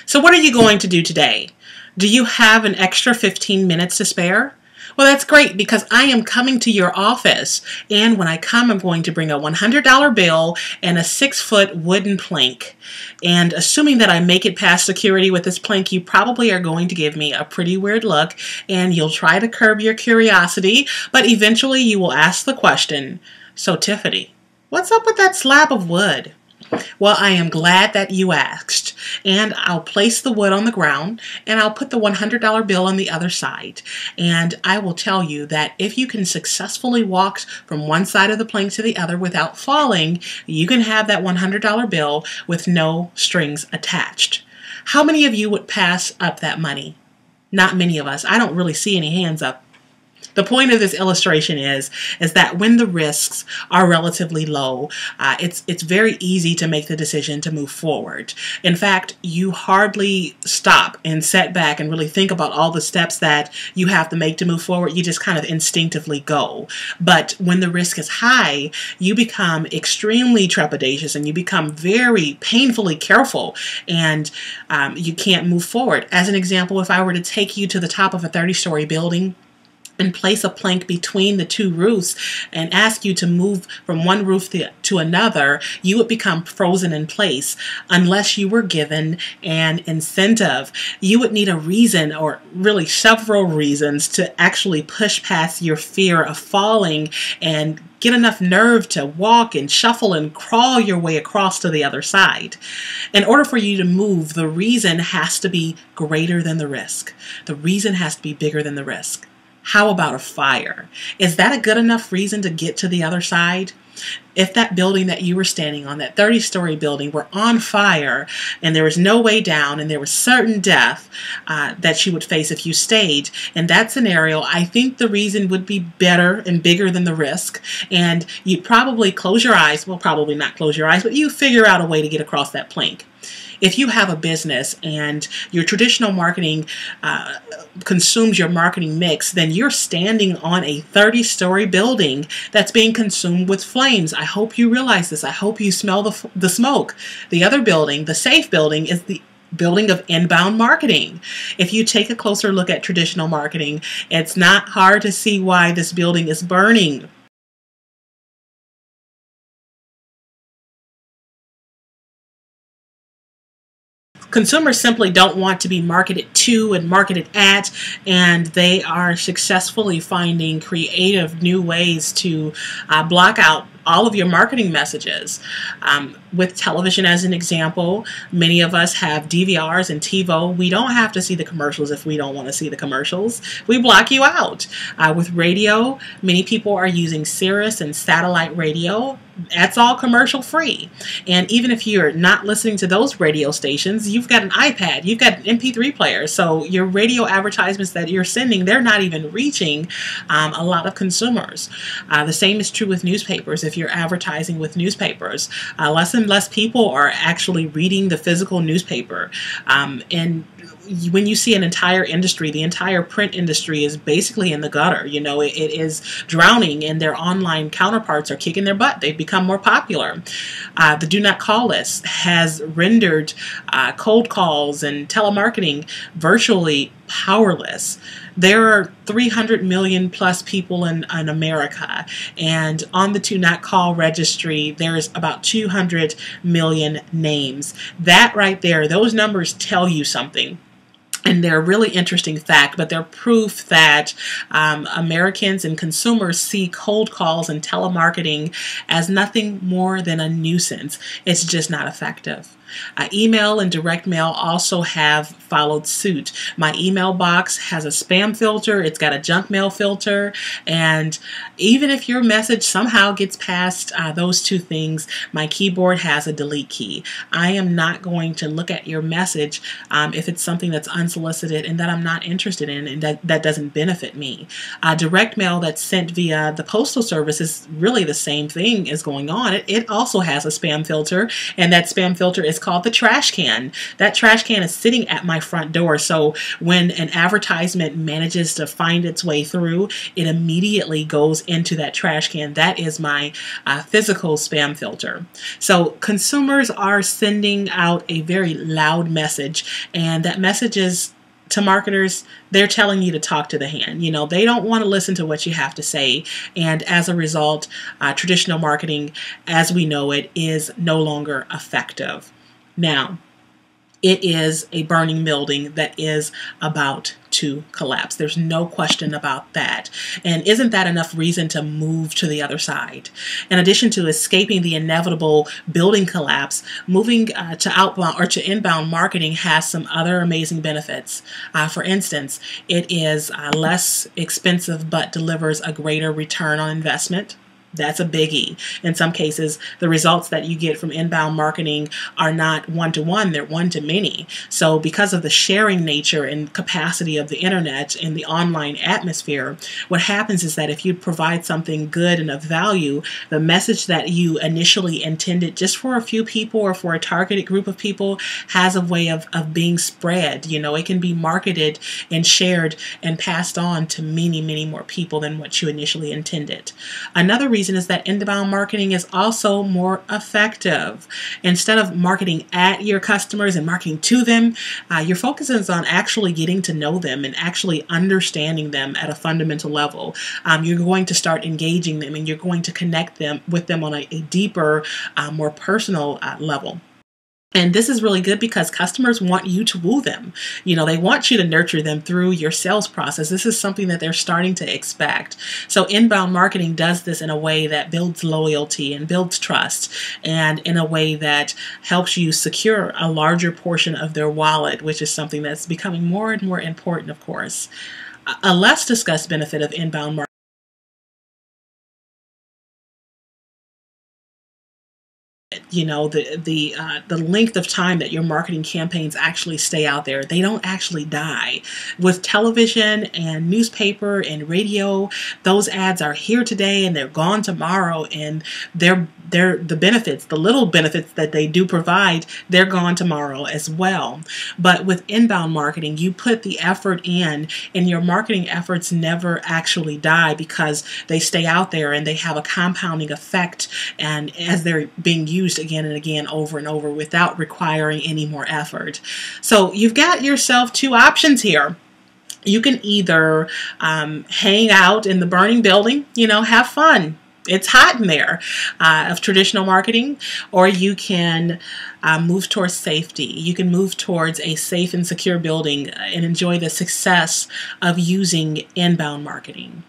So what are you going to do today? Do you have an extra 15 minutes to spare? Well, that's great because I am coming to your office, and when I come, I'm going to bring a $100 bill and a 6-foot wooden plank. And assuming that I make it past security with this plank, you probably are going to give me a pretty weird look, and you'll try to curb your curiosity, but eventually you will ask the question, "So Tiffany, what's up with that slab of wood?" Well, I am glad that you asked, and I'll place the wood on the ground, and I'll put the $100 bill on the other side, and I will tell you that if you can successfully walk from one side of the plank to the other without falling, you can have that $100 bill with no strings attached. How many of you would pass up that money? Not many of us. I don't really see any hands up. The point of this illustration is that when the risks are relatively low, it's very easy to make the decision to move forward. In fact, you hardly stop and set back and really think about all the steps that you have to make to move forward. You just kind of instinctively go. But when the risk is high, you become extremely trepidatious and you become very painfully careful, and you can't move forward. As an example, if I were to take you to the top of a 30-story building and place a plank between the two roofs and ask you to move from one roof to another, you would become frozen in place unless you were given an incentive. You would need a reason, or really several reasons, to actually push past your fear of falling and get enough nerve to walk and shuffle and crawl your way across to the other side. In order for you to move, the reason has to be greater than the risk. The reason has to be bigger than the risk. How about a fire? Is that a good enough reason to get to the other side? If that building that you were standing on, that 30-story building, were on fire and there was no way down and there was certain death that you would face if you stayed, in that scenario, I think the reason would be better and bigger than the risk. And you'd probably close your eyes. Well, probably not close your eyes, but you figure out a way to get across that plank. If you have a business and your traditional marketing consumes your marketing mix, then you're standing on a 30-story building that's being consumed with flames. I hope you realize this. I hope you smell the smoke. The other building, the safe building, is the building of inbound marketing. If you take a closer look at traditional marketing, it's not hard to see why this building is burning. Consumers simply don't want to be marketed to and marketed at, and they are successfully finding creative new ways to block out all of your marketing messages. With television as an example, many of us have DVRs and TiVo. We don't have to see the commercials if we don't want to see the commercials. We block you out. With radio, many people are using Sirius and satellite radio. That's all commercial free. And even if you're not listening to those radio stations, you've got an iPad, you've got an MP3 player. So your radio advertisements that you're sending, they're not even reaching a lot of consumers. The same is true with newspapers. If you're advertising with newspapers, less and less people are actually reading the physical newspaper. And when you see an entire industry, the entire print industry is basically in the gutter. You know, it is drowning, and their online counterparts are kicking their butt. They've become more popular. The do not call list has rendered cold calls and telemarketing virtually powerless. There are 300 million plus people in America, and on the do not call registry, there's about 200 million names. That right there, those numbers tell you something. And they're a really interesting fact, but they're proof that Americans and consumers see cold calls and telemarketing as nothing more than a nuisance. It's just not effective. Email and direct mail also have followed suit. My email box has a spam filter, it's got a junk mail filter, and even if your message somehow gets past those two things, my keyboard has a delete key. I am not going to look at your message if it's something that's unsubscribed unsolicited and that I'm not interested in, and that doesn't benefit me. Direct mail that's sent via the postal service is really the same thing is going on. It also has a spam filter, and that spam filter is called the trash can. That trash can is sitting at my front door, so when an advertisement manages to find its way through, it immediately goes into that trash can. That is my physical spam filter. So consumers are sending out a very loud message, and that message is to marketers, they're telling you to talk to the hand. You know, they don't want to listen to what you have to say. And as a result, traditional marketing, as we know it, is no longer effective. Now, it is a burning building that is about to collapse. There's no question about that. And isn't that enough reason to move to the other side? In addition to escaping the inevitable building collapse, moving to outbound or to inbound marketing has some other amazing benefits. For instance, it is less expensive but delivers a greater return on investment. That's a biggie. In some cases, the results that you get from inbound marketing are not one-to-one, they're one-to-many. So because of the sharing nature and capacity of the internet and the online atmosphere, what happens is that if you provide something good and of value, the message that you initially intended just for a few people or for a targeted group of people has a way of being spread. You know, it can be marketed and shared and passed on to many, many more people than what you initially intended. Another reason is that inbound marketing is also more effective. Instead of marketing at your customers and marketing to them, your focus is on actually getting to know them and actually understanding them at a fundamental level. You're going to start engaging them, and you're going to connect them with them on a deeper, more personal level. And this is really good because customers want you to woo them. You know, they want you to nurture them through your sales process. This is something that they're starting to expect. So inbound marketing does this in a way that builds loyalty and builds trust, and in a way that helps you secure a larger portion of their wallet, which is something that's becoming more and more important, of course. A less discussed benefit of inbound marketing, you know, the length of time that your marketing campaigns actually stay out there. They don't actually die. With television and newspaper and radio, those ads are here today and they're gone tomorrow, and they're the benefits, the little benefits that they do provide, they're gone tomorrow as well. But with inbound marketing, you put the effort in, and your marketing efforts never actually die because they stay out there and they have a compounding effect, and as they're being used again and again over and over without requiring any more effort. So you've got yourself two options here. You can either hang out in the burning building, you know, have fun. It's hot in there, of traditional marketing, or you can move towards safety. You can move towards a safe and secure building and enjoy the success of using inbound marketing.